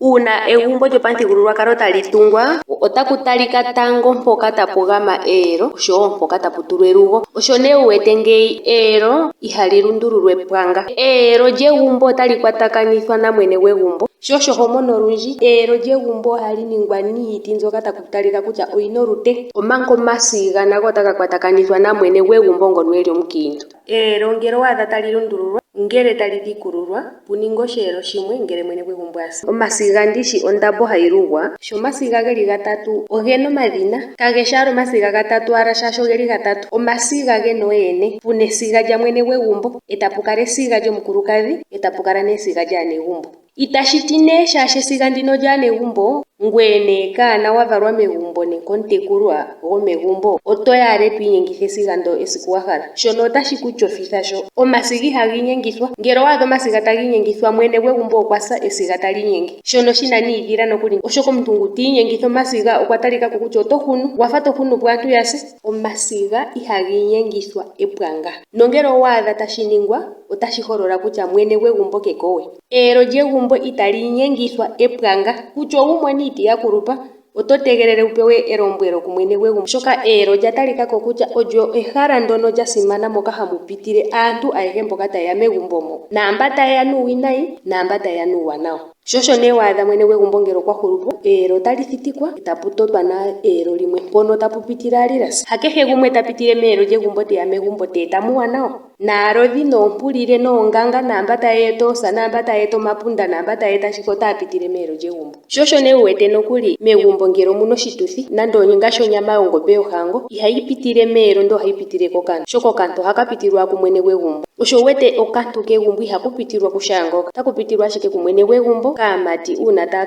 Uuna egumbo lyopamuthigululwakalo tali tungwa, otaku talika tango mpoka tapu gama eyelo oshowo mpoka tapu tulwa elugo. Osho nee wuwete ngeyi eyelo ihali lundululwa epwanga. Eyelo lyegumbo otali kwatakanithwa na mwene gwegumbo. Sho osho ho mono olundji eyelo lyegumbo ohali ningwa niiti mbyoka taku talika kutya oyina olute, omanga omasiga nago otaga kwatakanithwa na mwene gwegumbo ngono eli omukiintu. Eyelo ngele owaadha tali lundululwa, ngele tali dhikululwa puninga oshelo shimwe ngele mwene gwegumbo asi. Omasiga ndishi ondambo hayi lugwa, sho omasiga geli gatatu ogena omadhina, kageshi owala omasiga gatatu shaashi ogeli gatatu. Omasiga gena ooyene, puna esiga lya mwene gwegumbo, etapu kala esiga lyomukulukadhi, etapu kala nesiga lyaanegumbo. Itashiti nee shaashi esiga ndino olyaanegumbo, ngweye nee kaana wavalwa megumbo nenge omutekulwa gomegumbo otoyi owala eto inyengitha esiga ndo esiku wahala. Shono otashi ku tyofitha sho. Omasiga ihaga inyengithwa. Ngele owaadha omasiga taga inyengithwa mwene gwegumbo okwasa esiga tali inyenge. Shono shina niidhila nokuli, oshoka omuntu ngu tiinyengitha omasiga okwa talika ko kutya oto hunu, wafa to hunu po aantu yase. Omasiga ihaga inyengithwa epwanga. Nongele owaadha tashi ningwa, otashi holola kutya mwene gwegumbo kekowe. Eyelo lyegumbo itali inyengithwa epwanga, kutya ogumwe niiti ya kulupa, oto tegelele wupewe elombwelo ku mwene gwegumbo, oshoka eyelo olya talika ko kutya olyo ehala ndono lya simana moka hamu pitile aantu ayehe mboka tayeya megumbo mo. Naamba tayeya nuuwinayi, naamba tayeya nuuwanawa. Sho osho nee waadha mwene gwegumbo ngele okwa hulupo, eyelo otali thitikwa, etapu totwa na eyelo limwe mpono tapu pitile aalilasa. Hakehe gumwe ta pitile meyelo lyegumbo teya megumbo teeta muuwanawa. Naalodhi noompulile noonganga naamba taya eta oosa, naamba taya eta omapunda, naamba taya eta shike otaya pitile meyelo lyegumbo. Sho osho nee wuwete nokuli megumbo ngele omuna oshituthi nande ngaashi onyama yongombe yohango, ihayi pitile meyelo ndele ohayi pitile kokantu, oshoka okantu ohaka pitilwa ku mwene gwegumbo. Osho wuwete okantu kegumbo ihaku pitilwa ku shaangoka, otaku pitilwa ashike ku mwene gwegumbo, kaamati uuna taya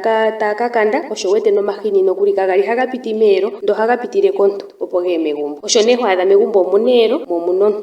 ka kanda, osho wuwete nomahini nokuli kagali haga piti meyelo ndele ohaga pitile komuntu opo geye megumbo. Osho nee ho adha megumbo omuna eyelo mo omuna omuntu.